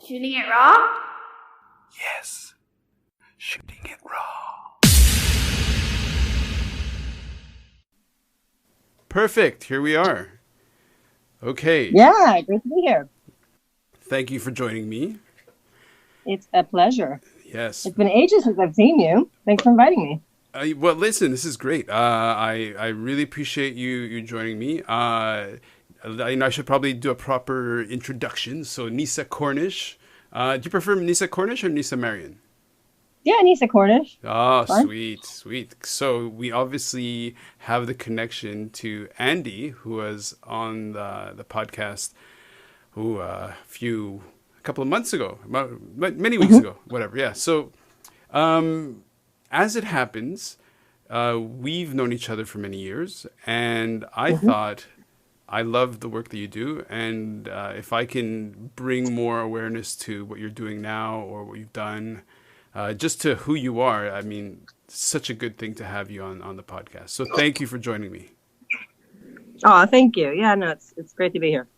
Shooting it raw? Yes. Shooting it raw. Perfect. Here we are. Okay. Yeah, great to be here. Thank you for joining me. It's a pleasure. Yes. It's been ages since I've seen you. Thanks for inviting me. Well, listen, this is great. I really appreciate you joining me. I should probably do a proper introduction. So, Nissa Cornish. Do you prefer Nissa Cornish or Nissa Marion? Yeah, Nissa Cornish. Oh, Fun. sweet. So we obviously have the connection to Andy, who was on the podcast a couple of months ago, many weeks ago, whatever. Yeah. So as it happens, we've known each other for many years, and I thought I love the work that you do, and if I can bring more awareness to what you're doing now or what you've done, just to who you are, I mean, such a good thing to have you on the podcast. So thank you for joining me. Oh, thank you. Yeah, no, it's great to be here.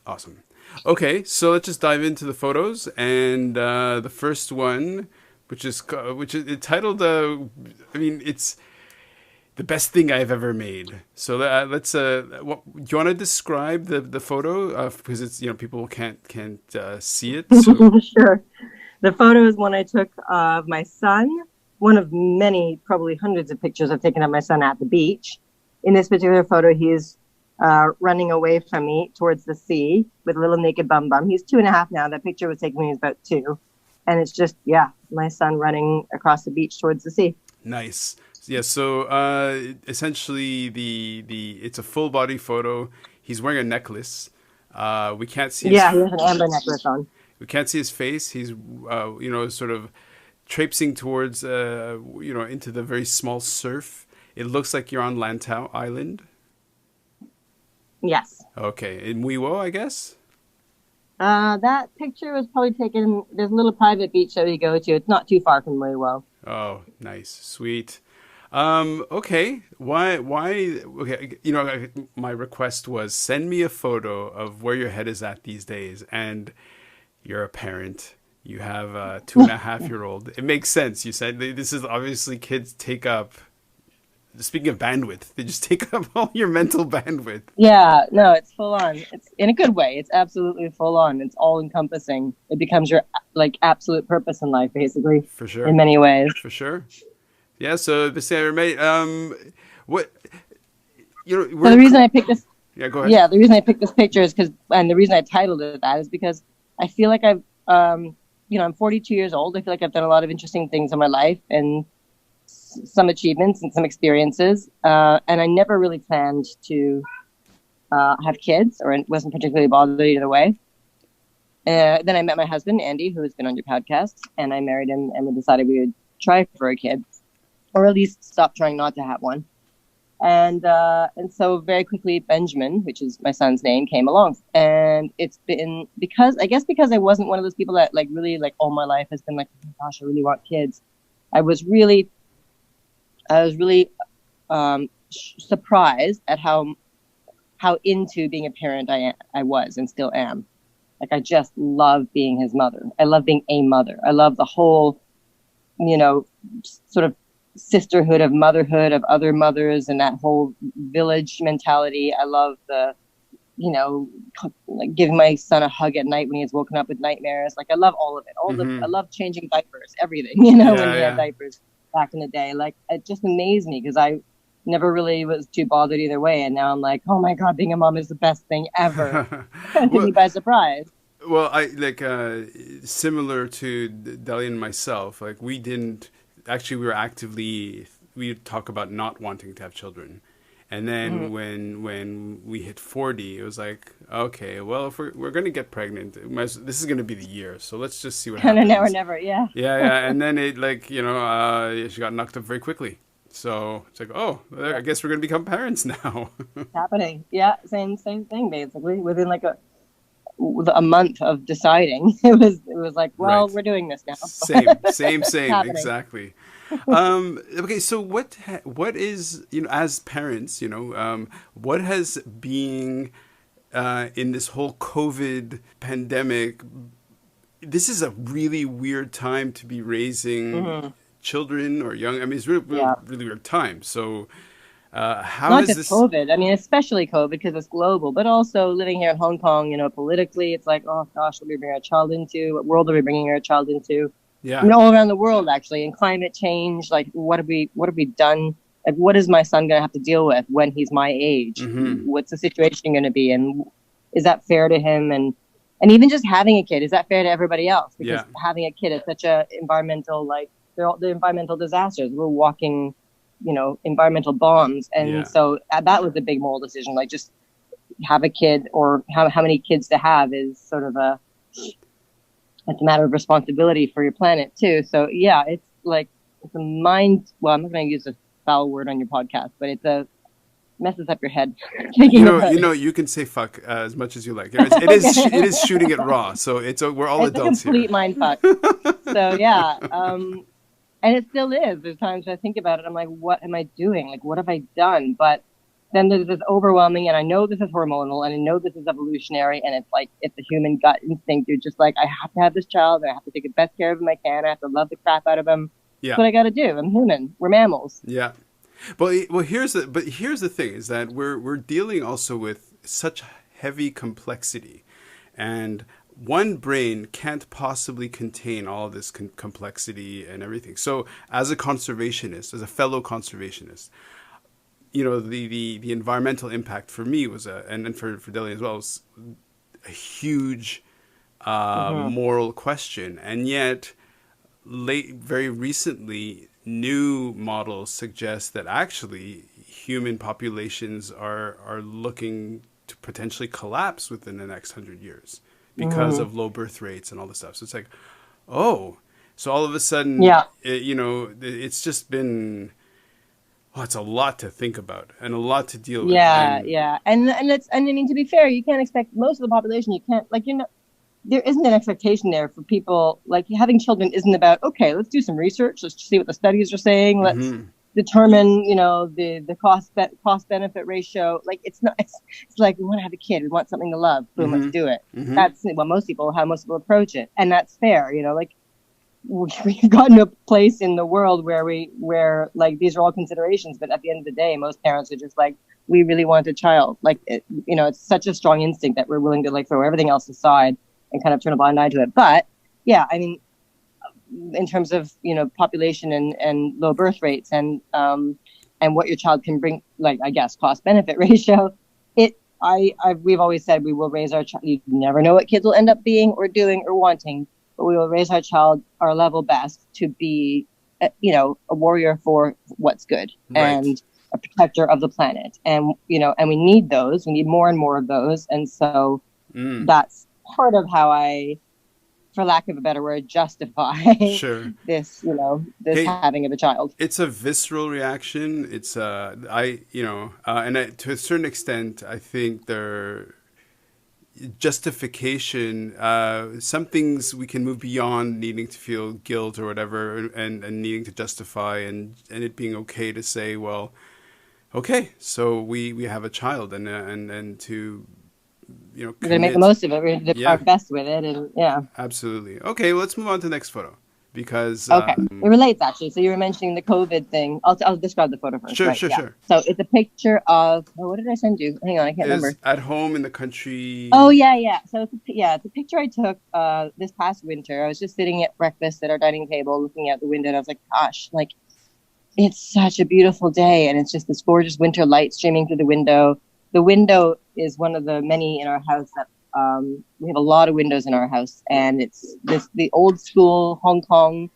Awesome. Okay, so let's just dive into the photos, and the first one, which is titled, it's the best thing I've ever made. So let's. Do you want to describe the photo? Because it's people can't see it. So. Sure. The photo is one I took of my son. One of many, probably hundreds of pictures I've taken of my son at the beach. In this particular photo, he's running away from me towards the sea with a little naked bum bum. He's 2.5 now. That picture was taken when he was about 2, and it's just my son running across the beach towards the sea. Nice. Yeah, so essentially it's a full body photo. He's wearing a necklace. We can't see he has an amber necklace on. We can't see his face. He's sort of traipsing towards into the very small surf. It looks like you're on Lantau Island. Yes. Okay, in Muiwo, I guess? That picture was probably taken, there's a little private beach that we go to. It's not too far from Lantau. Oh, nice. Sweet. Okay. Why, okay. My request was send me a photo of where your head is at these days. And you're a parent. You have a 2.5-year-old. It makes sense. You said this is obviously kids take up, speaking of bandwidth, they just take up all your mental bandwidth. Yeah, no, it's full on. It's in a good way. It's absolutely full on. It's all encompassing. It becomes your absolute purpose in life, basically. For sure. In many ways. For sure. Yeah. So the same, mate. What? So the reason I picked this. Yeah, go ahead. Yeah, the reason I picked this picture is and the reason I titled it that is because I feel like I'm 42 years old. I feel like I've done a lot of interesting things in my life and some achievements and some experiences. And I never really planned to have kids, or wasn't particularly bothered either way. Then I met my husband, Andy, who has been on your podcast, and I married him, and we decided we would try for a kid, or at least stop trying not to have one. And so very quickly, Benjamin, which is my son's name, came along. And it's been because I wasn't one of those people that really all my life has been like, oh my gosh, I really want kids. I was really surprised at how into being a parent I was and still am. I just love being his mother. I love being a mother. I love the whole, sort of sisterhood of motherhood of other mothers and that whole village mentality. I love the, giving my son a hug at night when he has woken up with nightmares. I love all of it. I love changing diapers, everything, when he had diapers back in the day. It just amazed me because I never really was too bothered either way. And now I'm like, oh my God, being a mom is the best thing ever. Took me by surprise. Well, I similar to Deli and myself, we would talk about not wanting to have children. And then when we hit 40, it was like, okay, well, if we're going to get pregnant, this is going to be the year. So let's just see what happens. Now or never, yeah. Yeah. And then it she got knocked up very quickly. So it's like, I guess we're going to become parents now. It's happening. Yeah. Same thing, basically. Within a month of deciding, it was like, well, right. We're doing this now. Same, exactly. Okay, so what is, as parents, what has being in this whole COVID pandemic this is a really weird time to be raising children or young. I mean, it's really, really weird time. So how not is just this? COVID. I mean, especially COVID because it's global, but also living here in Hong Kong, you know, politically, it's like, oh gosh, what are we bringing our child into? What world are we bringing our child into? Yeah. You know, all around the world, actually, and climate change. Like, what have we done? Like, what is my son going to have to deal with when he's my age? What's the situation going to be? And is that fair to him? And even just having a kid, is that fair to everybody else? Because having a kid is such a environmental, like, they're all the environmental disasters. We're walking, you know, environmental bombs. And so that was a big moral decision. Like, just have a kid, or how many kids to have is sort of it's a matter of responsibility for your planet too. So yeah, it's like, it's a mind, well, I'm not going to use a foul word on your podcast, but messes up your head. You can say fuck as much as you like. It is shooting it raw. So we're all adults here. It's a complete mind fuck. So yeah. And it still is. There's times I think about it, I'm like, what am I doing? Like, what have I done? But then there's this overwhelming, and I know this is hormonal, and I know this is evolutionary, and it's like, it's a human gut instinct. You're just like, I have to have this child, and I have to take the best care of him I can. I have to love the crap out of him. Yeah. That's what I got to do. I'm human. We're mammals. Yeah. Well, here's the thing is that we're dealing also with such heavy complexity, and one brain can't possibly contain all this complexity and everything. So as a conservationist, as a fellow conservationist, you know, the environmental impact for me was and for Delia as well, was a huge moral question. And yet very recently, new models suggest that actually human populations are looking to potentially collapse within the next 100 years because of low birth rates and all this stuff. So it's like, oh, so all of a sudden, it's just been, it's a lot to think about and a lot to deal with. Yeah. And I mean, to be fair, you can't expect most of the population, there isn't an expectation there for people. Like, having children isn't about, okay, let's do some research. Let's see what the studies are saying. Let's determine, the cost benefit ratio. Like, it's not, it's like, we want to have a kid. We want something to love. Boom, let's do it. That's how most people approach it. And that's fair. Like, we've gotten to a place in the world where like, these are all considerations. But at the end of the day, most parents are just like, we really want a child. Like, it's such a strong instinct that we're willing to, like, throw everything else aside and kind of turn a blind eye to it. But yeah, I mean, in terms of, population and low birth rates and what your child can bring, like, I guess, cost benefit ratio, we've always said we will raise our child. You never know what kids will end up being or doing or wanting, but we will raise our child our level best to be, a warrior for what's good and a protector of the planet. And, and we need those. We need more and more of those. And so that's part of how I, for lack of a better word, justify this, having of a child. It's a visceral reaction. It's to a certain extent, I think justification, some things we can move beyond needing to feel guilt or whatever and needing to justify and it being okay to say, well, okay, so we have a child and to, we're going to make the most of it. We're going to do our best with it. And absolutely. Okay, well, let's move on to the next photo because it relates actually. So you were mentioning the COVID thing. I'll describe the photo first. Sure. So it's a picture of, what did I send you? Hang on, I can't remember. At home in the country. Oh yeah. So it's a picture I took this past winter. I was just sitting at breakfast at our dining table, looking out the window, and I was like, gosh, like, it's such a beautiful day, and it's just this gorgeous winter light streaming through the window. The window is one of the many in our house that we have a lot of windows in our house, and it's the old school Hong Kong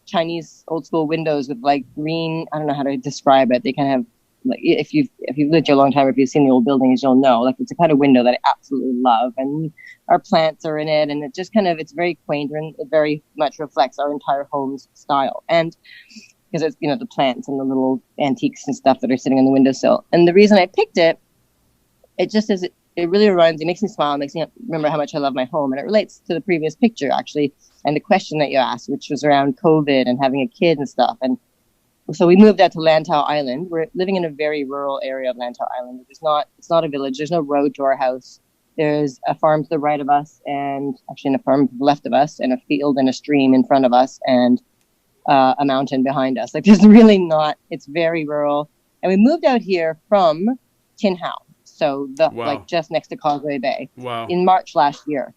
Chinese old school windows with like green. I don't know how to describe it. They kind of have, like, if you've lived here a long time, or if you've seen the old buildings, you'll know. Like, it's a kind of window that I absolutely love, and our plants are in it, and it just it's very quaint, and it very much reflects our entire home's style. And because it's the plants and the little antiques and stuff that are sitting on the windowsill. And the reason I picked it. It just is, it really it makes me smile, makes me remember how much I love my home. And it relates to the previous picture, actually, and the question that you asked, which was around COVID and having a kid and stuff. And so we moved out to Lantau Island. We're living in a very rural area of Lantau Island. It's not a village. There's no road to our house. There's a farm to the right of us, and actually a farm to the left of us, and a field and a stream in front of us, and a mountain behind us. Like there's really not, it's very rural. And we moved out here from Tin Hau. So like just next to Causeway Bay in March last year.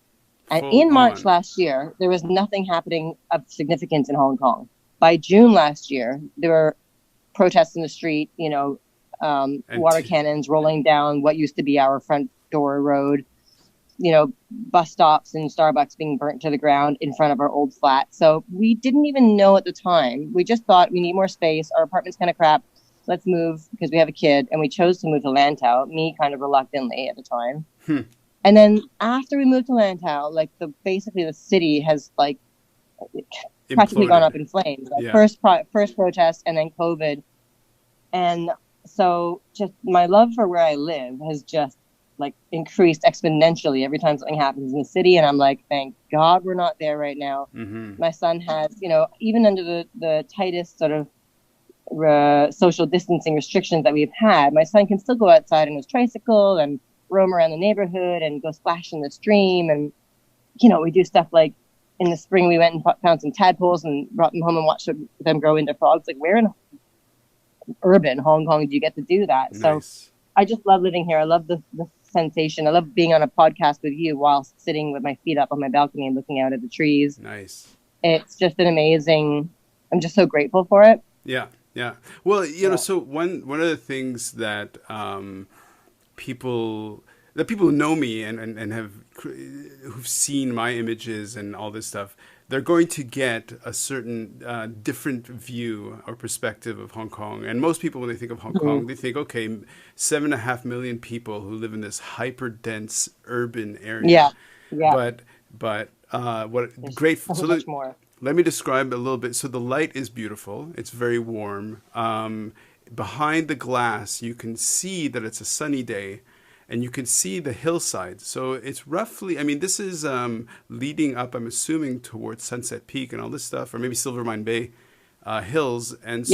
And in March last year, there was nothing happening of significance in Hong Kong. By June last year, there were protests in the street, water cannons rolling down what used to be our front door road, bus stops and Starbucks being burnt to the ground in front of our old flat. So we didn't even know at the time. We just thought we need more space. Our apartment's kind of crap. Let's move because we have a kid. And we chose to move to Lantau, me kind of reluctantly at the time. And then after we moved to Lantau, like basically the city has like practically gone up in flames. Like first protest and then COVID. And so just my love for where I live has just like increased exponentially every time something happens in the city. And I'm like, thank God we're not there right now. My son has, even under the tightest sort of social distancing restrictions that we've had, my son can still go outside on his tricycle and roam around the neighborhood and go splash in the stream. And, we do stuff like in the spring, we went and found some tadpoles and brought them home and watched them grow into frogs. Like where in urban Hong Kong do you get to do that? Nice. So I just love living here. I love the sensation. I love being on a podcast with you while sitting with my feet up on my balcony and looking out at the trees. Nice. It's just an amazing, I'm just so grateful for it. Yeah. Yeah. Well, so one of the things that people who know me and have who've seen my images and all this stuff, they're going to get a certain different view or perspective of Hong Kong. And most people, when they think of Hong Kong, they think, okay, 7.5 million people who live in this hyper dense urban area. Yeah. But what great. So much more. Let me describe a little bit. So the light is beautiful. It's very warm. Behind the glass, you can see that it's a sunny day, and you can see the hillside. So it's roughly, this is leading up, I'm assuming, towards Sunset Peak and all this stuff, or maybe Silvermine Bay hills. And it's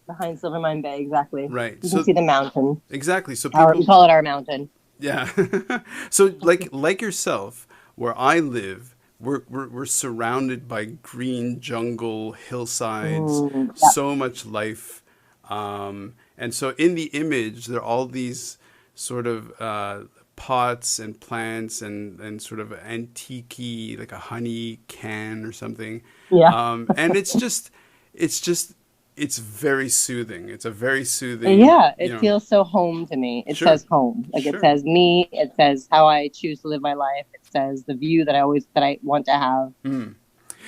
behind Silvermine Bay, exactly. Right. You can see the mountain. Exactly. So we call it our mountain. Yeah. So like yourself, where I live, we're surrounded by green jungle, hillsides, so much life. And so in the image, there are all these sort of pots and plants and sort of antique-y, like a honey can or something. Yeah. And it's very soothing. It's a very soothing. Yeah, it feels so home to me. It says home. Like it says me. It says how I choose to live my life. It says the view that I want to have.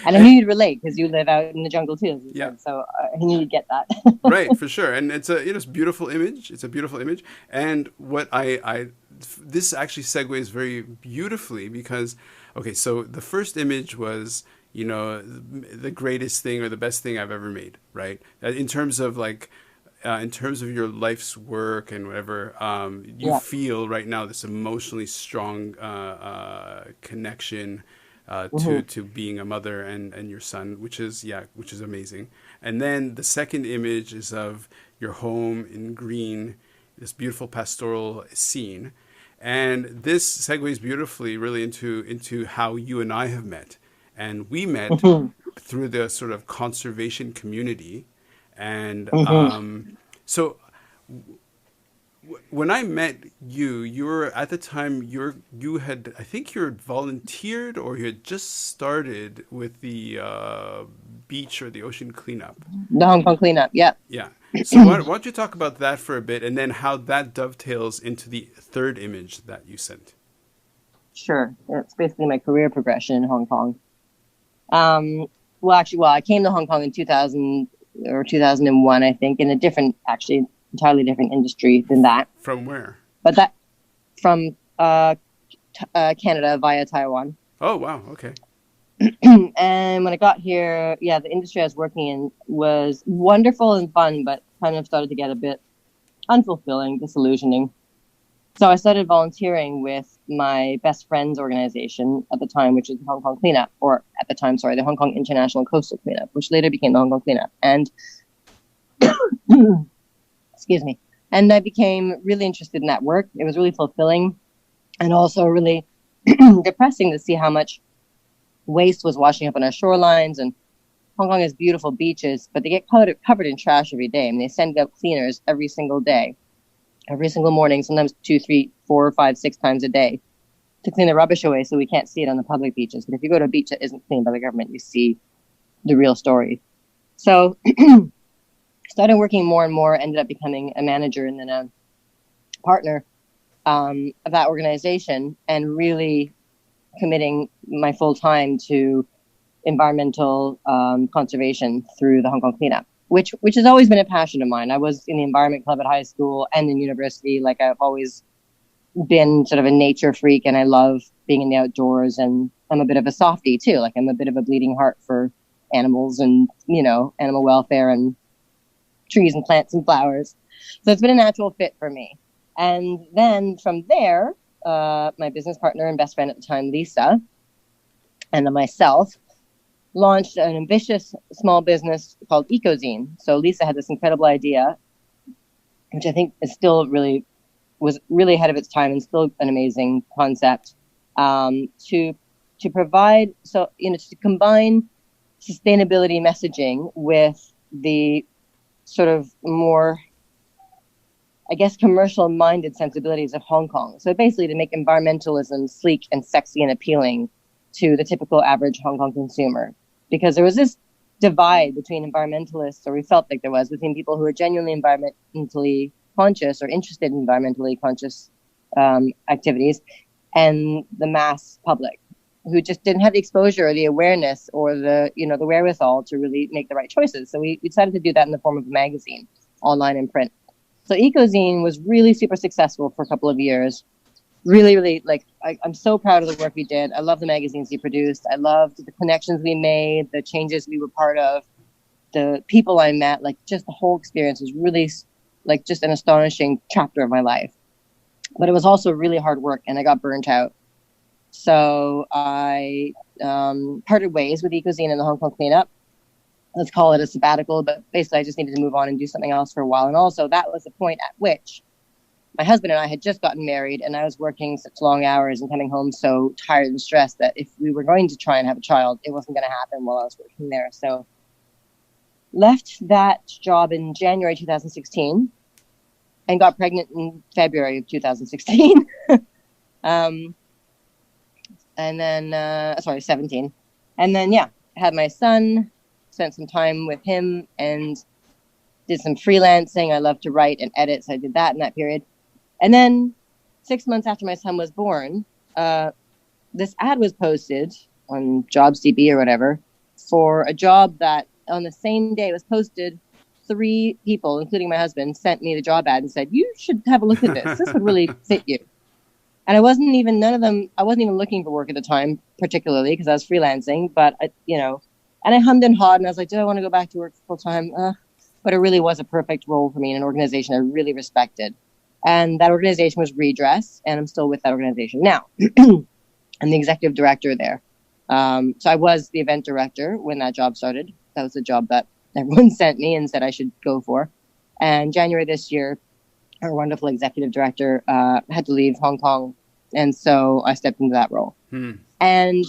And I knew you'd relate because you live out in the jungle too. Said, so I knew you'd get that. Right, for sure. And it's a beautiful image. It's a beautiful image. And what this actually segues very beautifully because, okay, so the first image was, the greatest thing or the best thing I've ever made, right? In terms of your life's work and whatever, you feel right now this emotionally strong connection to being a mother and your son, which is amazing. And then the second image is of your home in green, this beautiful pastoral scene. And this segues beautifully really into how you and I have met. And we met through the sort of conservation community. And so when I met you, you were at the time you had, I think you had volunteered or you had just started with the beach or the ocean cleanup. The Hong Kong cleanup, yeah. Yeah. So why don't you talk about that for a bit and then how that dovetails into the third image that you sent? Sure. It's basically my career progression in Hong Kong. I came to Hong Kong in 2000 or 2001, I think, in a different, actually, entirely different industry than that. From where? But that from Canada via Taiwan. Oh, wow. Okay. And when I got here, the industry I was working in was wonderful and fun, but kind of started to get a bit unfulfilling, disillusioning. So I started volunteering with my best friend's organization at the time, which is the Hong Kong Cleanup, or at the time, the Hong Kong International Coastal Cleanup, which later became the Hong Kong Cleanup. And excuse me. And I became really interested in that work. It was really fulfilling. and also really depressing to see how much waste was washing up on our shorelines. And Hong Kong has beautiful beaches, but they get covered in trash every day. I mean, they send out cleaners every single day, every single morning, sometimes 2, 3, 4, 5, 6 times a day to clean the rubbish away so we can't see it on the public beaches. But if you go to a beach that isn't cleaned by the government, you see the real story. So started working more and more, ended up becoming a manager and then a partner of that organization, and really committing my full time to environmental conservation through the Hong Kong cleanup, which has always been a passion of mine. I was in the environment club at high school and in university. Like, I've always been sort of a nature freak, and I love being in the outdoors, and I'm a bit of a softie too. Like, I'm a bit of a bleeding heart for animals and, you know, animal welfare and trees and plants and flowers. So it's been a natural fit for me. And then from there, my business partner and best friend at the time, Lisa, and myself launched an ambitious small business called Ecozine. So Lisa had this incredible idea, which I think is still was really ahead of its time and still an amazing concept, to provide, so, you know, to combine sustainability messaging with the sort of more, I guess, commercial-minded sensibilities of Hong Kong. So basically to make environmentalism sleek and sexy and appealing to the typical average Hong Kong consumer. Because there was this divide between environmentalists, or we felt like there was, between people who are genuinely environmentally conscious or interested in environmentally conscious activities, and the mass public, who just didn't have the exposure or the awareness or the, you know, the wherewithal to really make the right choices. So we decided to do that in the form of a magazine, online and print. So Ecozine was really super successful for a couple of years. Really, really, like, I'm so proud of the work we did. I love the magazines we produced. I loved the connections we made, the changes we were part of, the people I met. Like, just the whole experience was really, like, just an astonishing chapter of my life. But it was also really hard work, and I got burnt out. So I parted ways with Ecozine and the Hong Kong cleanup. Let's call it a sabbatical, but basically I just needed to move on and do something else for a while. And also that was the point at which my husband and I had just gotten married, and I was working such long hours and coming home so tired and stressed that if we were going to try and have a child, it wasn't going to happen while I was working there. So left that job in January 2016 and got pregnant in February of 2016. And then, 17. And then, yeah, had my son, spent some time with him, and did some freelancing. I love to write and edit, so I did that in that period. And then 6 months after my son was born, this ad was posted on JobsDB or whatever for a job that on the same day it was posted, 3 people, including my husband, sent me the job ad and said, "You should have a look at this. This would really fit you." And I wasn't even looking for work at the time, particularly because I was freelancing, but and I hummed and hawed, and I was like, do I want to go back to work full time? But it really was a perfect role for me in an organization I really respected. And that organization was Redress, and I'm still with that organization now. I'm the executive director there. So I was the event director when that job started. That was the job that everyone sent me and said I should go for. And January this year, our wonderful executive director had to leave Hong Kong, and so I stepped into that role. And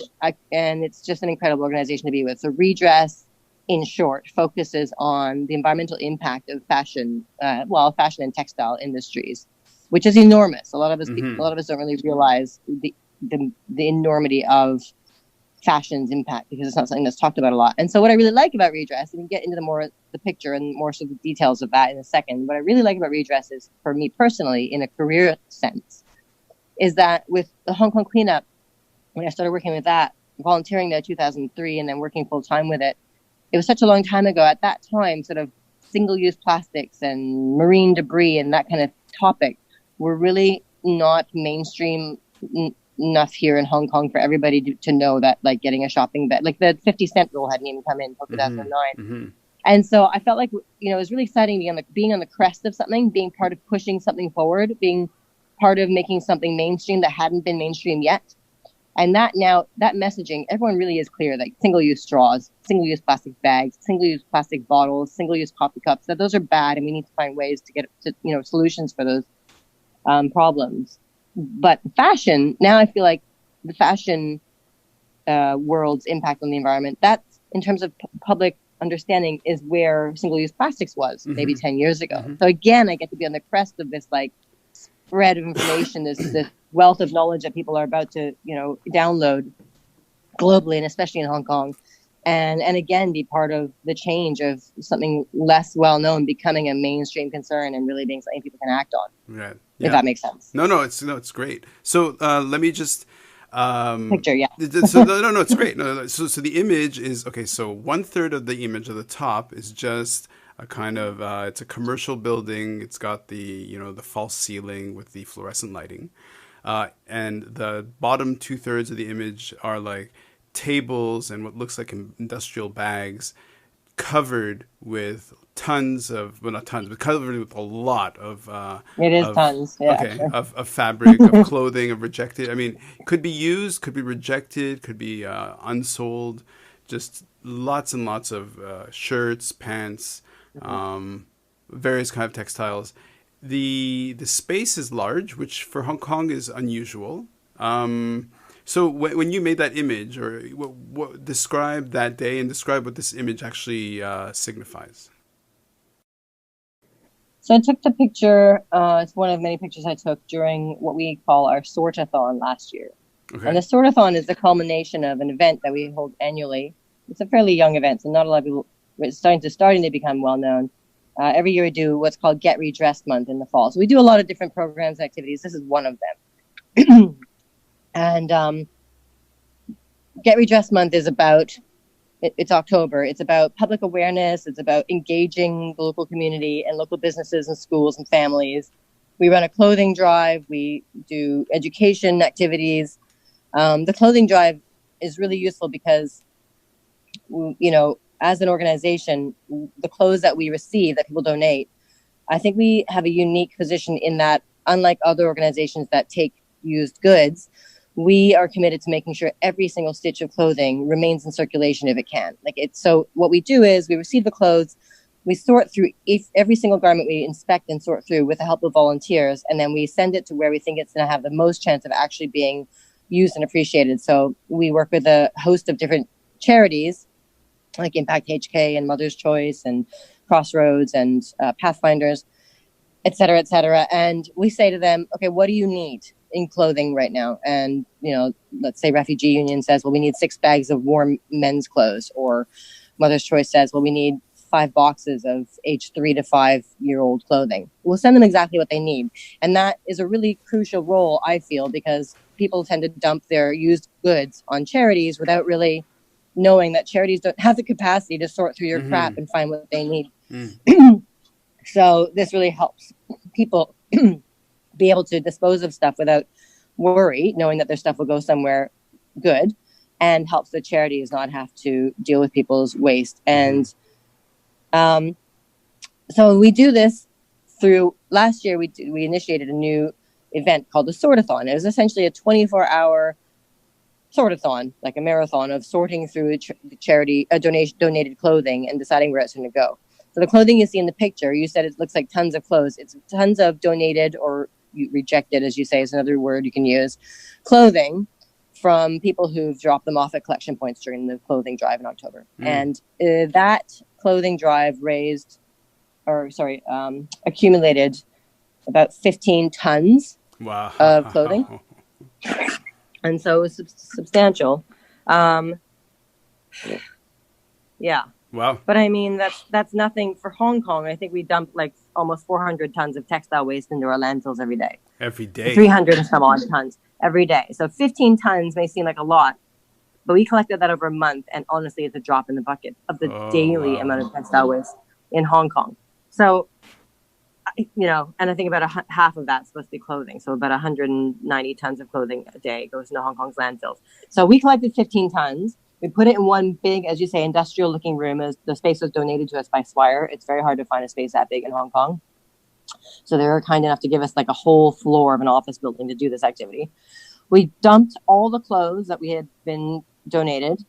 it's just an incredible organization to be with. So Redress, in short, focuses on the environmental impact of fashion and textile industries, which is enormous. A lot of us don't really realize the enormity of fashion's impact, because it's not something that's talked about a lot. And so what I really like about Redress, and we get into the picture and more sort of details of that in a second, what I really like about Redress is, for me personally, in a career sense, is that with the Hong Kong cleanup, when I started working with that, volunteering there 2003 and then working full time with it, it was such a long time ago. At that time, sort of single-use plastics and marine debris and that kind of topic were really not mainstream enough here in Hong Kong for everybody to know that, like, getting a shopping bag, like the 50-cent rule hadn't even come in until 2009. And so I felt like, it was really exciting being on the crest of something, being part of pushing something forward, being part of making something mainstream that hadn't been mainstream yet. And that messaging, everyone really is clear, like single-use straws, single-use plastic bags, single-use plastic bottles, single-use coffee cups, that those are bad, and we need to find ways to get solutions for those problems. But fashion, now I feel like the fashion world's impact on the environment, that's in terms of public understanding is where single-use plastics was maybe 10 years ago. So again, I get to be on the crest of this like spread of information, this wealth of knowledge that people are about to, download globally and especially in Hong Kong. And again, be part of the change of something less well-known becoming a mainstream concern and really being something people can act on. Right. If that makes sense. No, it's great. So let me just picture, yeah. So no, it's great. No, so the image is okay. So 1/3 of the image at the top is just a kind of it's a commercial building. It's got the the false ceiling with the fluorescent lighting, and the bottom 2/3 of the image are like tables and what looks like industrial bags covered with tons of, well, not tons, but covered with a lot of tons, yeah, okay, of fabric, of clothing, of rejected, I mean, could be used, could be rejected, could be unsold, just lots and lots of shirts, pants, various kind of textiles. The space is large, which for Hong Kong is unusual. So when you made that image, or what describe that day and describe what this image actually signifies. So I took the picture. It's one of many pictures I took during what we call our Sortathon last year. Okay. And the Sortathon is the culmination of an event that we hold annually. It's a fairly young event, so not a lot of people. It's starting to become well known. Every year we do what's called Get Redressed Month in the fall. So we do a lot of different programs and activities. This is one of them. And Get Redressed Month is about, it's October. It's about public awareness. It's about engaging the local community and local businesses and schools and families. We run a clothing drive. We do education activities. The clothing drive is really useful because, as an organization, the clothes that we receive, that people donate, I think we have a unique position in that, unlike other organizations that take used goods, we are committed to making sure every single stitch of clothing remains in circulation if it can. So what we do is we receive the clothes, we sort through every single garment, we inspect and sort through with the help of volunteers, and then we send it to where we think it's going to have the most chance of actually being used and appreciated. So we work with a host of different charities like Impact HK and Mother's Choice and Crossroads and Pathfinders, et cetera, et cetera. And we say to them, okay, what do you need in clothing right now? And, let's say Refugee Union says, well, we need 6 bags of warm men's clothes. Or Mother's Choice says, well, we need 5 boxes of age 3 to 5-year-old clothing. We'll send them exactly what they need. And that is a really crucial role, I feel, because people tend to dump their used goods on charities without really knowing that charities don't have the capacity to sort through your crap and find what they need. So this really helps people be able to dispose of stuff without worry, knowing that their stuff will go somewhere good, and helps the charities not have to deal with people's waste. And so we do this through, last year we initiated a new event called the Sortathon. It was essentially a 24-hour sortathon, like a marathon of sorting through charity donated clothing and deciding where it's going to go. So the clothing you see in the picture, you said it looks like tons of clothes. It's tons of donated or rejected, as you say, is another word you can use, clothing from people who've dropped them off at collection points during the clothing drive in October. And that clothing drive accumulated about 15 tons of clothing. And so it was substantial. Yeah. Wow. But I mean, that's nothing for Hong Kong. I think we dump like almost 400 tons of textile waste into our landfills every day. Every day? 300 and some odd tons every day. So 15 tons may seem like a lot, but we collected that over a month. And honestly, it's a drop in the bucket of the daily amount of textile waste in Hong Kong. So, and I think about half of that's supposed to be clothing. So about 190 tons of clothing a day goes into Hong Kong's landfills. So we collected 15 tons. We put it in one big, as you say, industrial-looking room. As the space was donated to us by Swire. It's very hard to find a space that big in Hong Kong. So they were kind enough to give us like a whole floor of an office building to do this activity. We dumped all the clothes that we had been donated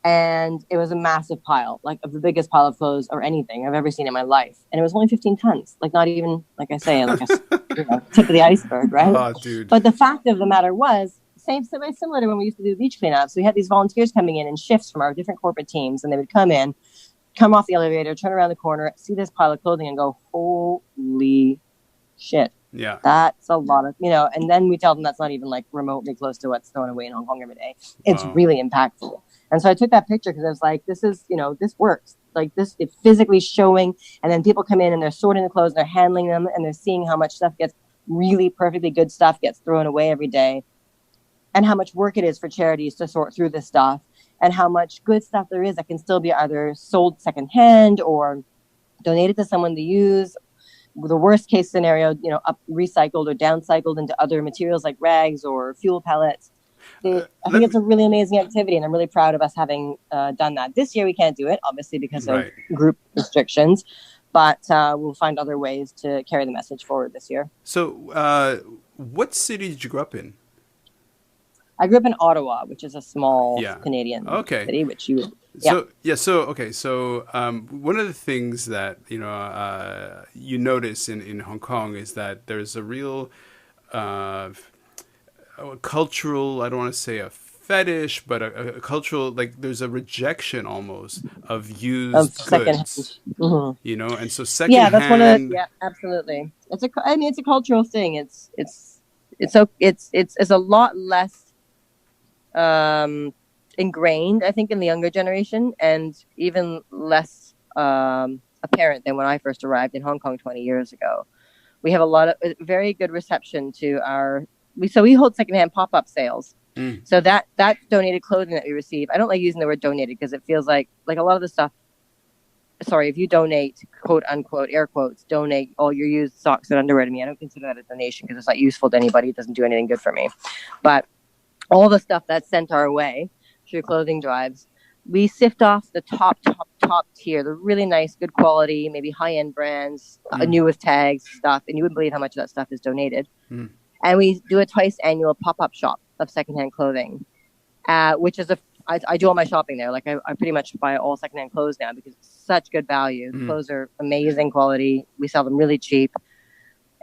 And it was a massive pile, like of the biggest pile of clothes or anything I've ever seen in my life. And it was only 15 tons, like not even, like I say, like a tip of the iceberg, right? Oh, dude. But the fact of the matter was, similar to when we used to do beach cleanups. We had these volunteers coming in shifts from our different corporate teams, and they would come in, come off the elevator, turn around the corner, see this pile of clothing and go, holy shit. Yeah. That's a lot of, and then we tell them that's not even like remotely close to what's thrown away in Hong Kong every day. It's really impactful. And so I took that picture because I was like, this is, this works. Like this, it's physically showing. And then people come in and they're sorting the clothes, and they're handling them, and they're seeing how much stuff gets really perfectly good stuff gets thrown away every day, and how much work it is for charities to sort through this stuff, and how much good stuff there is that can still be either sold secondhand or donated to someone to use. The worst case scenario, recycled or downcycled into other materials like rags or fuel pellets. I think it's a really amazing activity, and I'm really proud of us having done that. This year we can't do it, obviously, because of group restrictions, but we'll find other ways to carry the message forward this year. So what city did you grow up in? I grew up in Ottawa, which is a small Canadian city, which you would... So one of the things that, you notice in Hong Kong is that there's a real cultural, I don't want to say a fetish, but a cultural, like there's a rejection almost of used goods, and so secondhand. Yeah, that's one of absolutely. It's a cultural thing. It's a lot less ingrained, I think, in the younger generation, and even less apparent than when I first arrived in Hong Kong 20 years ago. We have a lot of very good reception to we hold secondhand pop-up sales. So that donated clothing that we receive, I don't like using the word donated because it feels like a lot of the stuff, if you donate, quote unquote, air quotes, donate all your used socks and underwear to me, I don't consider that a donation because it's not useful to anybody. It doesn't do anything good for me. But all the stuff that's sent our way through clothing drives, we sift off the top tier, the really nice, good quality, maybe high-end brands, new with tags stuff, and you wouldn't believe how much of that stuff is donated. And we do a twice annual pop-up shop of secondhand clothing, which is I do all my shopping there. Like I pretty much buy all secondhand clothes now because it's such good value. The clothes are amazing quality. We sell them really cheap.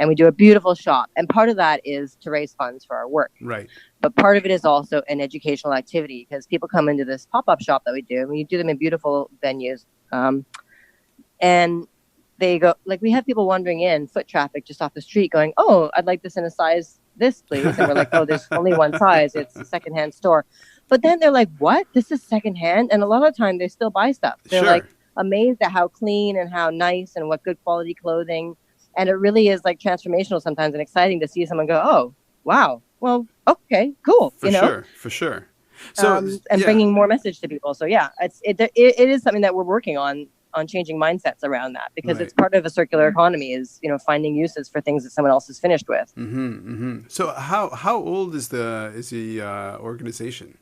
And we do a beautiful shop. And part of that is to raise funds for our work. Right. But part of it is also an educational activity because people come into this pop-up shop that we do. And we do them in beautiful venues. And they go, like we have people wandering in, foot traffic just off the street going, oh, I'd like this in a size this, please. And we're like, oh, there's only one size. It's a secondhand store. But then they're like, what? This is secondhand? And a lot of the time they still buy stuff. They're like amazed at how clean and how nice and what good quality clothing. And it really is like transformational sometimes and exciting to see someone go, oh, wow. Well, okay, cool. For sure. So, and bringing more message to people. So yeah, it is something that we're working on changing mindsets around that because it's part of a circular economy is, finding uses for things that someone else is finished with. So how old is the organization?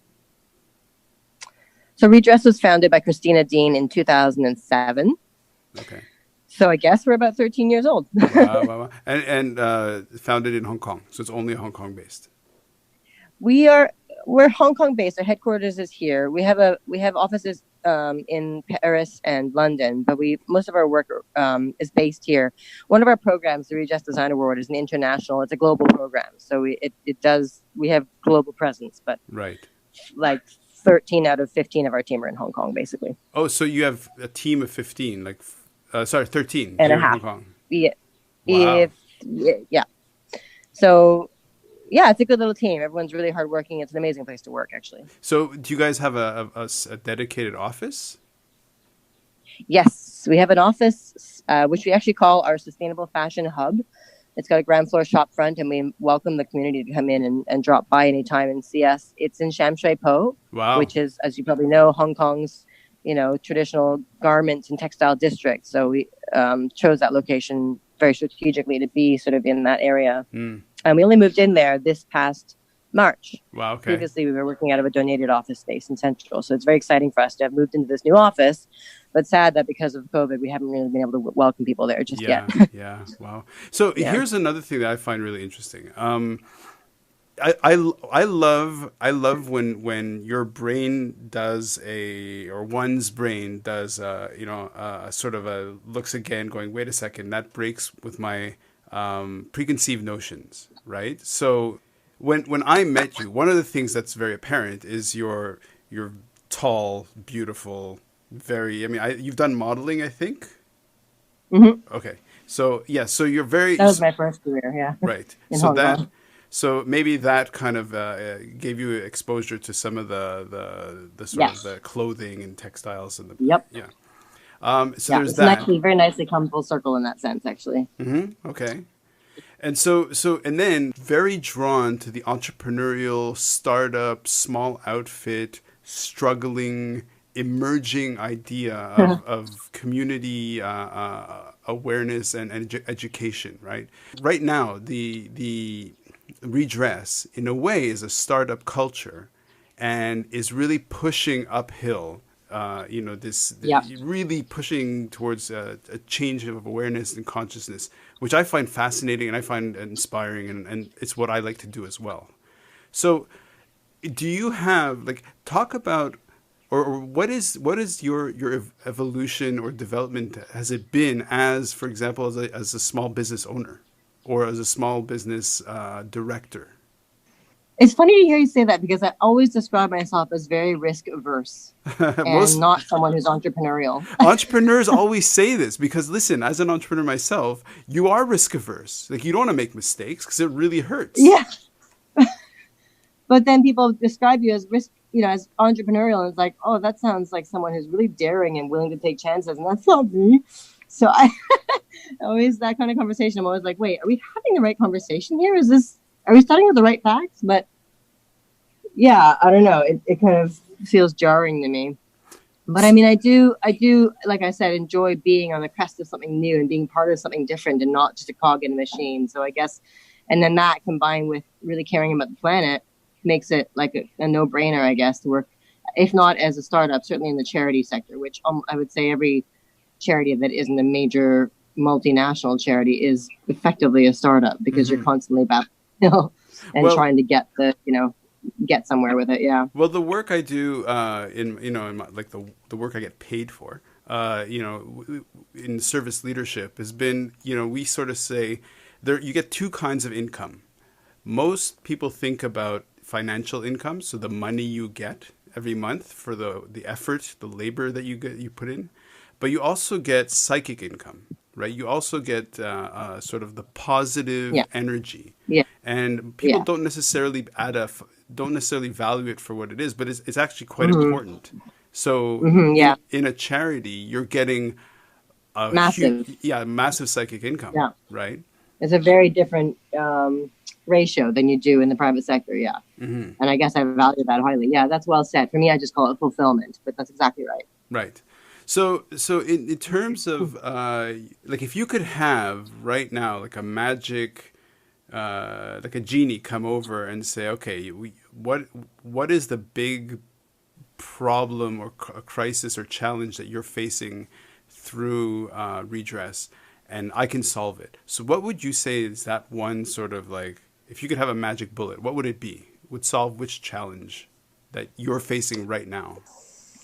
So Redress was founded by Christina Dean in 2007. Okay. So I guess we're about 13 years old. Wow. And founded in Hong Kong. So it's only Hong Kong based. We're Hong Kong based. Our headquarters is here. We have offices in Paris and London, but most of our work is based here. One of our programs, the Redress Design Award, is an international. It's a global program. So we have global presence, but like 13 out of 15 of our team are in Hong Kong, basically. Oh, so you have a team of 15, 13 and here a half. In Hong Kong. Yeah. Wow. Yeah. So, yeah, it's a good little team. Everyone's really hardworking. It's an amazing place to work, actually. So, do you guys have a dedicated office? Yes, we have an office, which we actually call our Sustainable Fashion Hub. It's got a ground floor shop front, and we welcome the community to come in and drop by anytime and see us. It's in Sham Shui Po, which is, as you probably know, Hong Kong's traditional garment and textile district. So we chose that location very strategically to be sort of in that area. And we only moved in there this past March. Wow, okay. Previously, we were working out of a donated office space in Central. So it's very exciting for us to have moved into this new office. But sad that because of COVID, we haven't really been able to welcome people there just yet. Yeah, wow. So here's another thing that I find really interesting. I love when your brain does or one's brain does a sort of a looks again, going, wait a second, that breaks with my preconceived notions, right? So when I met you, one of the things that's very apparent is your tall, beautiful, very. I mean, you've done modeling, I think. Hmm. Okay, so yeah, so you're very That was my first career, yeah, right. in So Hong that Kong. so maybe that kind of gave you exposure to some of the sort of Yes. the clothing and textiles and the Yep. yeah. So Yeah. there's It's that. nicely, very nicely come full circle in that sense, actually. Okay. And and then very drawn to the entrepreneurial startup, small outfit, struggling, emerging idea of community awareness and education, right? Right now, the Redress, in a way, is a startup culture and is really pushing uphill. Yeah. Really pushing towards a change of awareness and consciousness, which I find fascinating and I find inspiring, and it's what I like to do as well. So, do you have like talk about or what is your evolution or development has it been as, for example, as a small business owner or as a small business director? It's funny to hear you say that because I always describe myself as very risk averse and Most not someone who's entrepreneurial. entrepreneurs always say this because, listen, as an entrepreneur myself, you are risk averse. Like, you don't want to make mistakes because it really hurts. Yeah. But then people describe you as risk, as entrepreneurial. And it's like, oh, that sounds like someone who's really daring and willing to take chances. And that's not me. So I always, that kind of conversation, I'm always like, wait, are we having the right conversation here? Are we starting with the right facts? But yeah, I don't know. It kind of feels jarring to me. But I mean, I do, like I said, enjoy being on the crest of something new and being part of something different and not just a cog in a machine. So I guess, and then that combined with really caring about the planet makes it like a no-brainer, I guess, to work, if not as a startup, certainly in the charity sector, which I would say every charity that isn't a major multinational charity is effectively a startup because you're constantly battling and Well, trying to get somewhere with it. Yeah. well, the work I do in my, like the work I get paid for, in service leadership has been, we sort of say there you get two kinds of income. Most people think about financial income, so the money you get every month for the effort, the labor that you put in, but you also get psychic income, right? You also get sort of the positive Yeah. energy, Yeah. and people Yeah. don't necessarily value it for what it is, but it's actually quite important. So Yeah. in a charity, you're getting a huge, Massive. massive psychic income, Yeah. right? It's a very different ratio than you do in the private sector. Yeah. And I guess I value that highly. Yeah, that's well said. For me, I just call it fulfillment, but that's exactly right. Right. So in terms of like if you could have right now like a magic like a genie come over and say, okay, what is the big problem or a crisis or challenge that you're facing through Redress, and I can solve it. So what would you say is that one sort of like, if you could have a magic bullet, what would it be? Would solve which challenge that you're facing right now?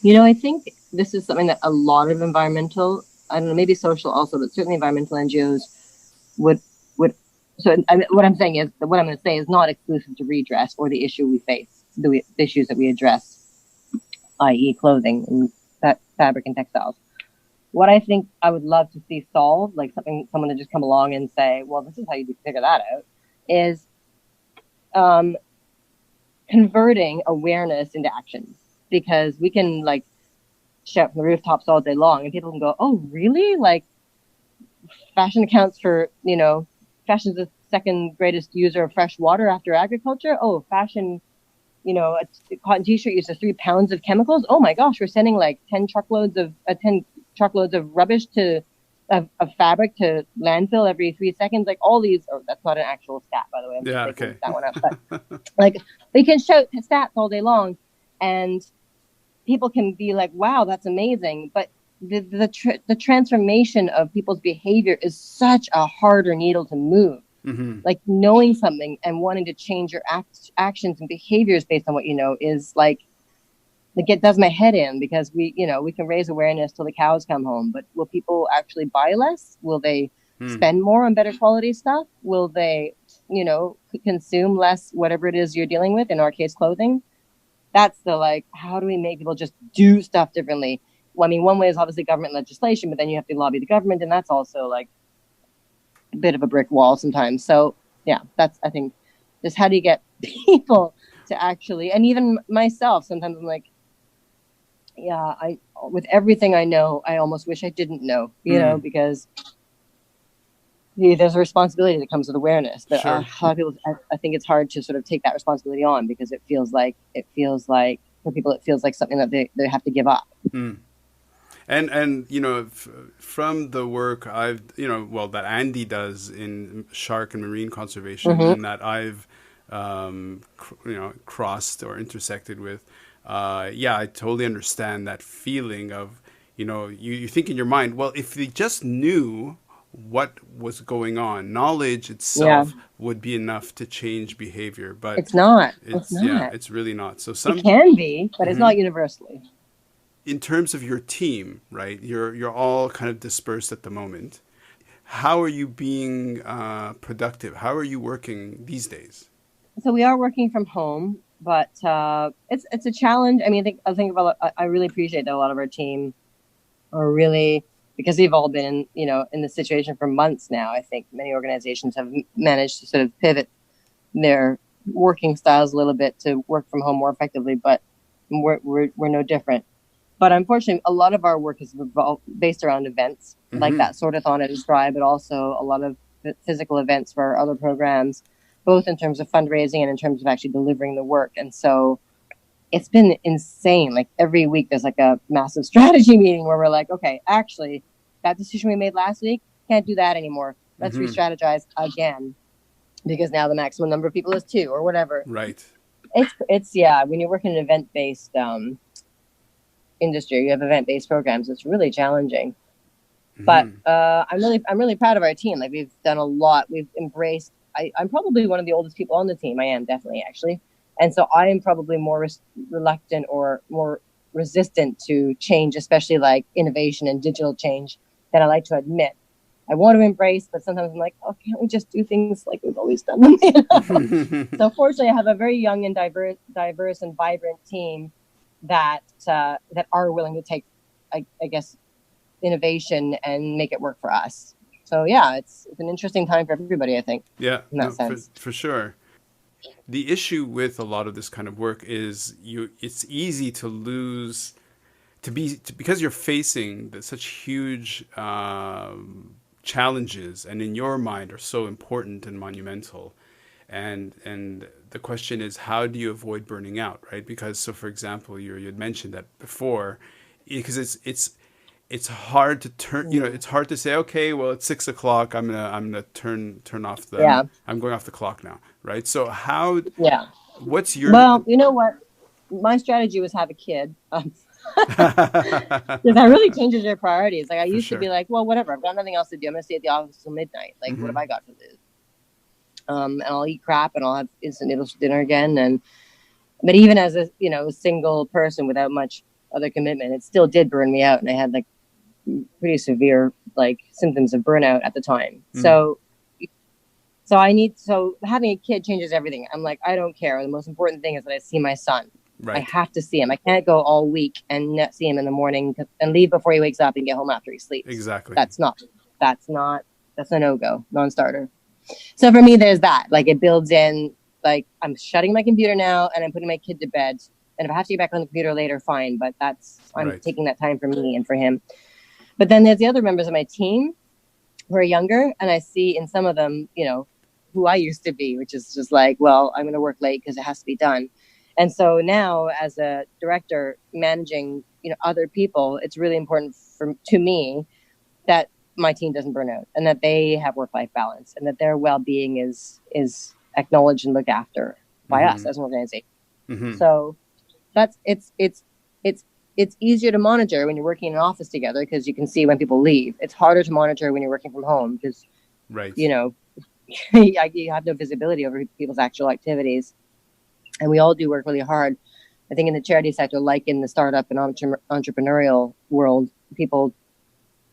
I think this is something that a lot of environmental, I don't know, maybe social also, but certainly environmental NGOs would. So what I'm saying is that what I'm going to say is not exclusive to Redress or the issue we face, the issues that we address, i.e., clothing and fabric and textiles. What I think I would love to see solved, like someone to just come along and say, well, this is how you figure that out, is converting awareness into action. Because we can like shout from the rooftops all day long and people can go, oh, really? Like fashion accounts for, fashion's the second greatest user of fresh water after agriculture. Oh, fashion, a cotton t-shirt uses 3 pounds of chemicals. Oh my gosh, we're sending like 10 truckloads of rubbish of fabric to landfill every 3 seconds. Like all these, that's not an actual stat, by the way. I'm just making that one up. But like they can shout stats all day long and people can be like, wow, that's amazing. But the transformation of people's behavior is such a harder needle to move. Like knowing something and wanting to change your actions and behaviors based on what you know is like it does my head in, because we can raise awareness till the cows come home, but will people actually buy less? Will they spend more on better quality stuff? Will they, consume less, whatever it is you're dealing with, in our case, clothing? That's the, like, how do we make people just do stuff differently? Well, I mean, one way is obviously government legislation, but then you have to lobby the government, and that's also like a bit of a brick wall sometimes. So yeah, that's, I think, just how do you get people to actually, and even myself, sometimes I'm like, yeah, with everything I know, I almost wish I didn't know, because there's a responsibility that comes with awareness. But a lot of people, I think it's hard to sort of take that responsibility on, because it feels like for people, it feels like something that they have to give up. And from the work that Andy does in shark and marine conservation, and that I've crossed or intersected with, I totally understand that feeling of, you think in your mind, well, if they just knew what was going on, knowledge itself would be enough to change behavior, but it's not. It's really not. So it can be, but it's not universally. In terms of your team, right? You're all kind of dispersed at the moment. How are you being productive? How are you working these days? So we are working from home, but it's a challenge. I mean, I really appreciate that a lot of our team are really, because we've all been, in this situation for months now. I think many organizations have managed to sort of pivot their working styles a little bit to work from home more effectively, but we're no different. But unfortunately, a lot of our work is based around events, like that sort-a-thon I described, but also a lot of physical events for our other programs, both in terms of fundraising and in terms of actually delivering the work. And so it's been insane. Like every week there's like a massive strategy meeting where we're like, okay, actually that decision we made last week, can't do that anymore. Let's re-strategize again, because now the maximum number of people is 2 or whatever. Right. It's when you're working in an event-based industry, you have event-based programs, it's really challenging. But I'm really proud of our team. Like, we've done a lot. We've embraced, I'm probably one of the oldest people on the team. I am, definitely, actually. And so I am probably more reluctant or more resistant to change, especially like innovation and digital change, than I like to admit. I want to embrace, but sometimes I'm like, oh, can't we just do things like we've always done them? So fortunately, I have a very young and diverse and vibrant team that are willing to take, I guess, innovation and make it work for us. So yeah, it's an interesting time for everybody, I think. Yeah, in that sense. For sure. The issue with a lot of this kind of work is it's easy to lose, because you're facing such huge challenges, and in your mind are so important and monumental. And the question is, how do you avoid burning out, right? Because, so for example, you had mentioned that before, because it's hard to turn, it's hard to say, okay, well, it's 6 o'clock. I'm gonna turn off the. I'm going off the clock now, right? So what's your? Well, you know what, my strategy was have a kid. Because that really changes your priorities. Like I used to be like, well, whatever, I've got nothing else to do. I'm gonna stay at the office till midnight. Like, what have I got to do? And I'll eat crap and I'll have instant noodles for dinner again. But even as a single person without much other commitment, it still did burn me out, and I had like pretty severe like symptoms of burnout at the time. So having a kid changes everything. I'm like, I don't care. The most important thing is that I see my son. Right. I have to see him. I can't go all week and not see him in the morning and leave before he wakes up and get home after he sleeps. Exactly. That's a no-go, non-starter. So for me, there's that. Like, it builds in, like, I'm shutting my computer now and I'm putting my kid to bed. And if I have to get back on the computer later, fine. But I'm taking that time for me and for him. But then there's the other members of my team who are younger. And I see in some of them, who I used to be, which is just like, well, I'm going to work late because it has to be done. And so now, as a director managing, other people, it's really important to me that my team doesn't burn out, and that they have work-life balance, and that their well-being is acknowledged and looked after by us as an organization. So it's easier to monitor when you're working in an office together, because you can see when people leave. It's harder to monitor when you're working from home, because you have no visibility over people's actual activities. And we all do work really hard. I think in the charity sector, like in the startup and entrepreneurial world, people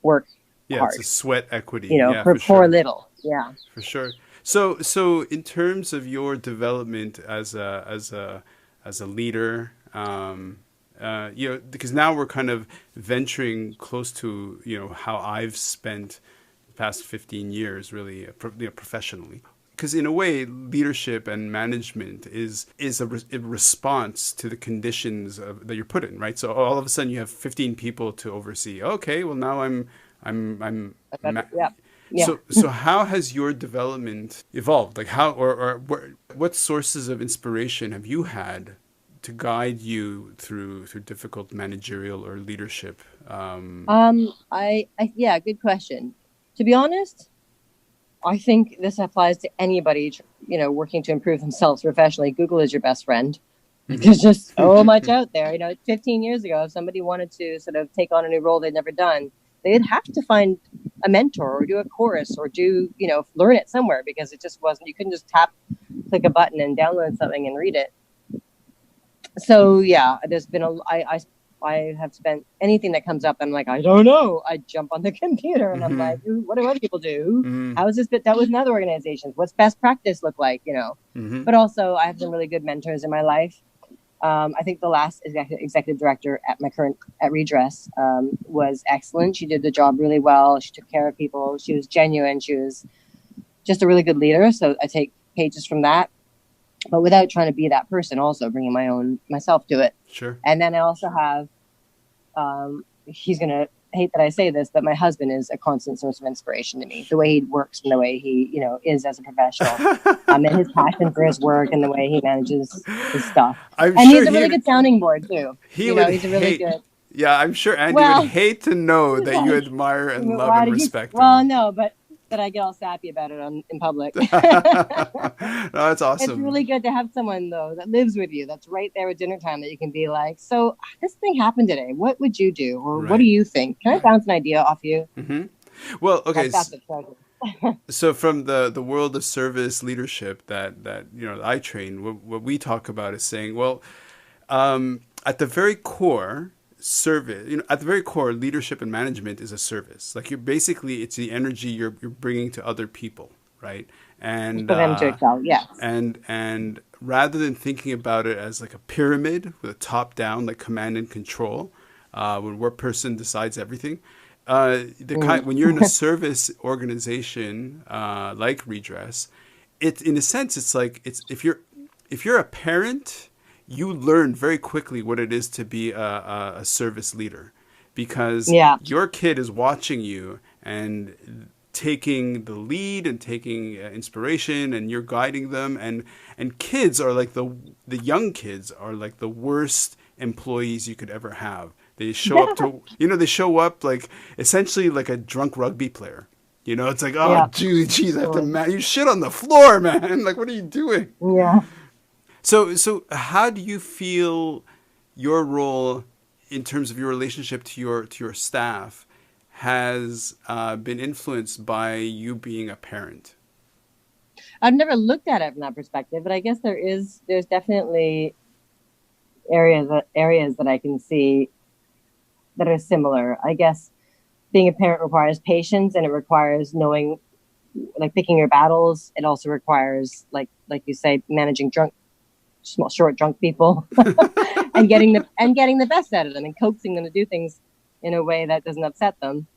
work hard. It's a sweat equity. For for sure. little. Yeah, for sure. So in terms of your development as a leader, because now we're kind of venturing close to how I've spent the past 15 years really professionally. Because in a way, leadership and management is a response to the conditions that you're put in, right? So all of a sudden you have 15 people to oversee. Okay, well now I'm yeah. So how has your development evolved? Like how or what sources of inspiration have you had to guide you through difficult managerial or leadership? Yeah, good question. To be honest, I think this applies to anybody, working to improve themselves professionally. Google is your best friend. There's just so much out there. 15 years ago, if somebody wanted to sort of take on a new role they'd never done, they'd have to find a mentor or do a course or learn it somewhere, because it just wasn't, you couldn't just click a button and download something and read it. So yeah, there's been I have spent anything that comes up. I'm like, I don't know. I jump on the computer and I'm like, what do other people do? How is this dealt with in other organizations? What's best practice look like? But also I have some really good mentors in my life. I think the last executive director at Redress was excellent. She did the job really well. She took care of people. She was genuine. She was just a really good leader. So I take pages from that, but without trying to be that person, also bringing myself to it. Sure. And then I also have, he's going to hate that I say this, but my husband is a constant source of inspiration to me. The way he works and the way he, is as a professional, and his passion for his work and the way he manages his stuff. He's a really good sounding board too. He's a really good. Yeah, I'm sure Andy would hate to know that you admire and love and respect him. Well, no, but I get all sappy about it in public. No, that's awesome. It's really good to have someone, though, that lives with you, that's right there at dinner time, that you can be like, so this thing happened today. What would you do? Or what do you think? Can I bounce an idea off you? Mm-hmm. Well, okay. That's the treasure. So from the world of service leadership that I train, what we talk about is saying, well, at the very core, at the very core, leadership and management is a service. Like it's the energy you're bringing to other people, right? And for them to excel, yes. And rather than thinking about it as like a pyramid with a top down, like command and control, when one person decides everything, when you're in a service organization like Redress, in a sense it's like if you're a parent, you learn very quickly what it is to be a service leader, because your kid is watching you and taking the lead and taking inspiration, and you're guiding them. And kids are like the young kids are like the worst employees you could ever have. They show up like essentially like a drunk rugby player. It's like, geez, I have to you shit on the floor, man. Like, what are you doing? Yeah. So how do you feel your role in terms of your relationship to your staff has been influenced by you being a parent? I've never looked at it from that perspective, but I guess there's definitely areas that I can see that are similar. I guess being a parent requires patience, and it requires knowing, like, picking your battles. It also requires, like you say, managing short drunk people and getting the best out of them and coaxing them to do things in a way that doesn't upset them.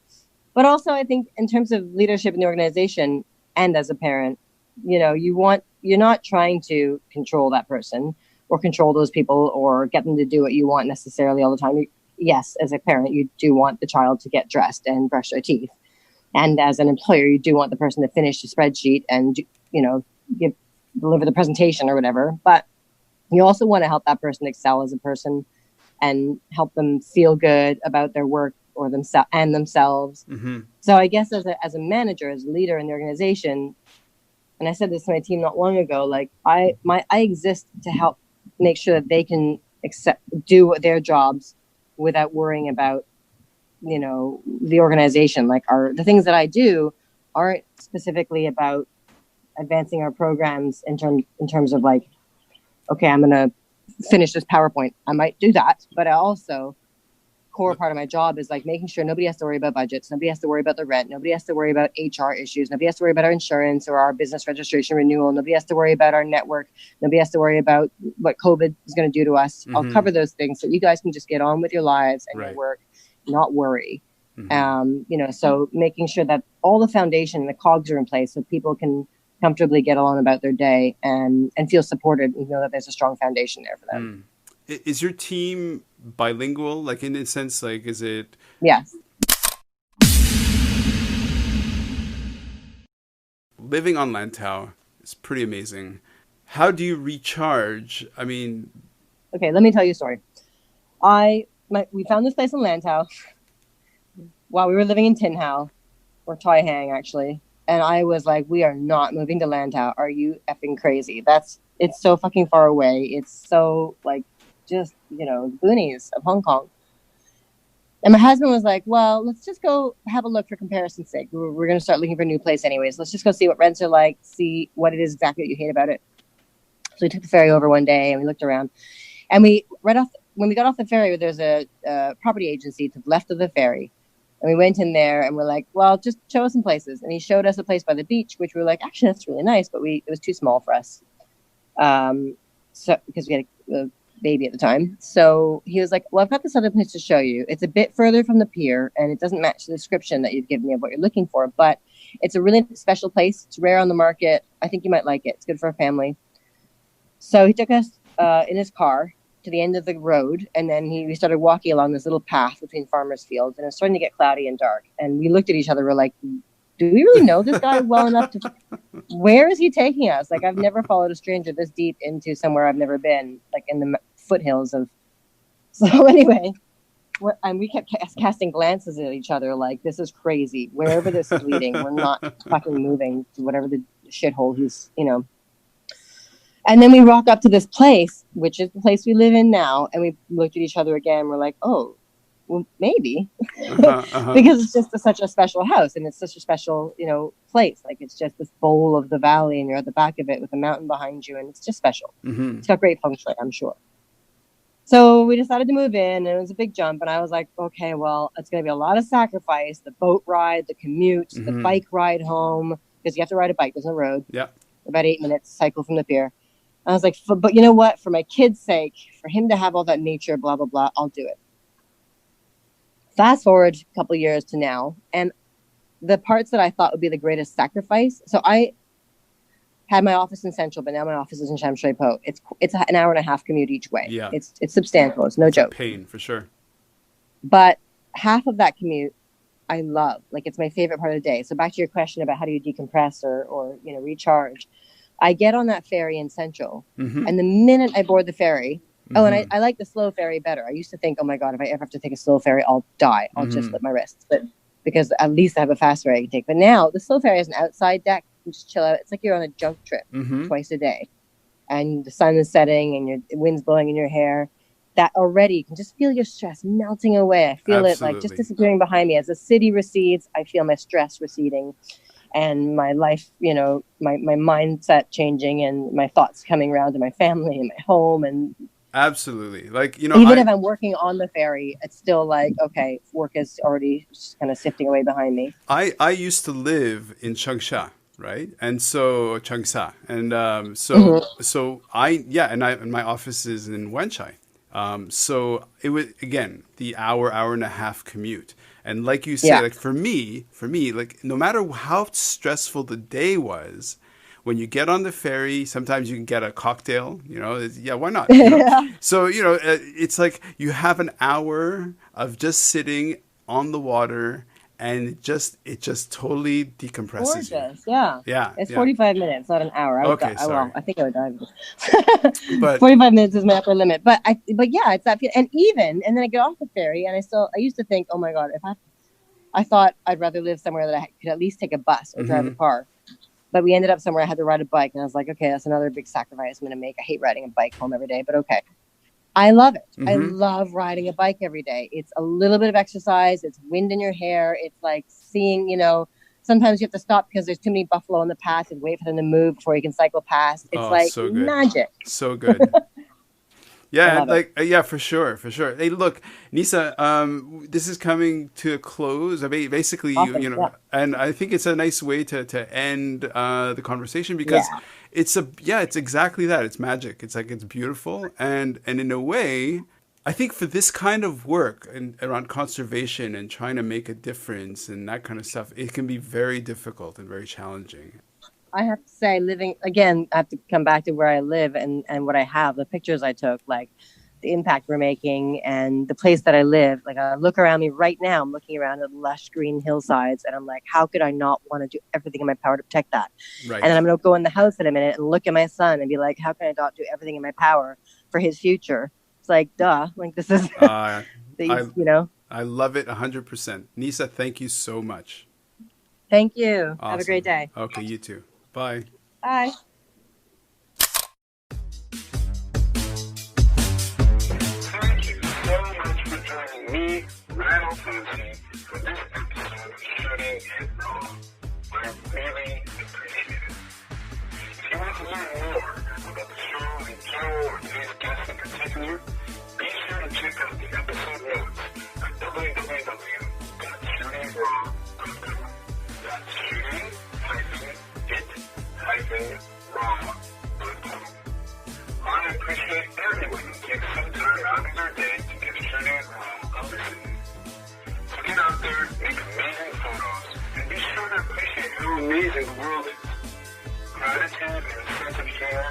But also, I think in terms of leadership in the organization and as a parent, you're not trying to control that person or control those people or get them to do what you want necessarily all the time. Yes, as a parent, you do want the child to get dressed and brush their teeth. And as an employer, you do want the person to finish the spreadsheet and, deliver the presentation or whatever. But you also want to help that person excel as a person and help them feel good about their work or themselves. Mm-hmm. So I guess as a manager, as a leader in the organization, and I said this to my team not long ago, like I exist to help make sure that they can do their jobs without worrying about, the organization. Like the things that I do aren't specifically about advancing our programs in terms of like, okay, I'm going to finish this PowerPoint. I might do that, but I also, core part of my job is like making sure nobody has to worry about budgets. Nobody has to worry about the rent. Nobody has to worry about HR issues. Nobody has to worry about our insurance or our business registration renewal. Nobody has to worry about our network. Nobody has to worry about what COVID is going to do to us. I'll cover those things so you guys can just get on with your lives and your work, not worry. So making sure that all the foundation and the cogs are in place so people can comfortably get along about their day and feel supported and know that there's a strong foundation there for them. Is your team bilingual? Like in a sense, like is it? Yes. Living on Lantau is pretty amazing. How do you recharge? I mean, okay, let me tell you a story. We found this place in Lantau while we were living in Tin Hau, or Tai Hang actually, and I was like, we are not moving to Lantau. Are you effing crazy? It's so fucking far away. It's so like just, boonies of Hong Kong. And my husband was like, well, let's just go have a look for comparison's sake. We're going to start looking for a new place anyways. Let's just go see what rents are like, see what it is exactly that you hate about it. So we took the ferry over one day and we looked around. And when we got off the ferry, there's a property agency to the left of the ferry. And we went in there and we're like, well, just show us some places. And he showed us a place by the beach, which we were like, actually, that's really nice. But it was too small for us. So because we had a baby at the time. So he was like, well, I've got this other place to show you. It's a bit further from the pier and it doesn't match the description that you've given me of what you're looking for, but it's a really special place. It's rare on the market. I think you might like it. It's good for a family. So he took us in his car to the end of the road. And then we started walking along this little path between farmers' fields and it was starting to get cloudy and dark. And we looked at each other. We're like, do we really know this guy well enough where is he taking us? Like, I've never followed a stranger this deep into somewhere I've never been, like in the foothills of. So anyway, and we kept casting glances at each other like, this is crazy. Wherever this is leading, we're not fucking moving to whatever the shithole he's. And then we rock up to this place, which is the place we live in now. And we looked at each other again. We're like, oh, well, maybe. Because it's just such a special house and it's such a special, place. Like it's just this bowl of the valley and you're at the back of it with a mountain behind you. And it's just special. It's got great feng shui, I'm sure. So we decided to move in and it was a big jump. And I was like, okay, well, it's going to be a lot of sacrifice. The boat ride, the commute, the bike ride home, because you have to ride a bike. There's no road. Yeah. About 8 minutes, cycle from the pier. I was like, but you know what? For my kid's sake, for him to have all that nature, blah, blah, blah, I'll do it. Fast forward a couple of years to now. And the parts that I thought would be the greatest sacrifice. So I had my office in Central, but now my office is in Sham Shui Po. It's an hour and a half commute each way. Yeah. It's substantial. It's no joke. Pain, for sure. But half of that commute, I love. Like, it's my favorite part of the day. So back to your question about how do you decompress or recharge. I get on that ferry in Central, and the minute I board the ferry, and I like the slow ferry better. I used to think, oh my God, if I ever have to take a slow ferry, I'll die. I'll just slit my wrists. But because at least I have a fast ferry I can take. But now the slow ferry has an outside deck. You can just chill out. It's like you're on a junk trip twice a day. And the sun is setting and the wind's blowing in your hair. That already, you can just feel your stress melting away. I feel it like just disappearing behind me. As the city recedes, I feel my stress receding. And my life, my mindset changing and my thoughts coming around to my family and my home. And absolutely. Like, even if I'm working on the ferry, it's still like, okay, work is already just kind of sifting away behind me. I used to live in Changsha, right? And so Changsha. And and my office is in Wenchai. So it was, again, the hour and a half commute. And like you say, like for me, like no matter how stressful the day was, when you get on the ferry, sometimes you can get a cocktail, why not? So, it's like you have an hour of just sitting on the water and it just totally decompresses. Gorgeous, you. Yeah. It's 45 minutes, not an hour. I think I would die. But 45 minutes is my upper limit. But it's that feeling. And then I get off the ferry and I used to think, oh my God, I thought I'd rather live somewhere that I could at least take a bus or drive a car. But we ended up somewhere I had to ride a bike. And I was like, okay, that's another big sacrifice I'm going to make. I hate riding a bike home every day, but okay. I love it. I love riding a bike every day. It's a little bit of exercise. It's wind in your hair. It's like seeing, sometimes you have to stop because there's too many buffalo on the path and wait for them to move before you can cycle past. It's like so good. magic. So good. Yeah, like for sure. Hey, look, Nissa, this is coming to a close. I mean, basically, Awesome, you know, yeah. and I think it's a nice way to end the conversation because it's exactly that. It's magic. It's like it's beautiful, and in a way, I think for this kind of work and around conservation and trying to make a difference and that kind of stuff, it can be very difficult and very challenging. I have to say, living again, I have to come back to where I live and what I have, the pictures I took, like the impact we're making and the place that I live. Like I look around me right now, I'm looking around at lush green hillsides and I'm like, how could I not want to do everything in my power to protect that? Right. And then I'm going to go in the house in a minute and look at my son and be like, how can I not do everything in my power for his future? It's like, duh, like this is, you know. I love it 100%. Nissa, thank you so much. Thank you. Awesome. Have a great day. Okay, you too. Bye. Bye. Thank you so much for joining me, Randall Fancy, for this episode of Shooting It Raw. I really appreciate it. If you want to learn more about the show in general or today's guest in particular, be sure to check out the episode notes at www.shootingraw.com. That's shooting-it-raw.com. I appreciate everyone who takes some time out of their day to give Shooting It Raw a listen. So get out there, make amazing photos, and be sure to appreciate how amazing the world is. Gratitude and a sense of humor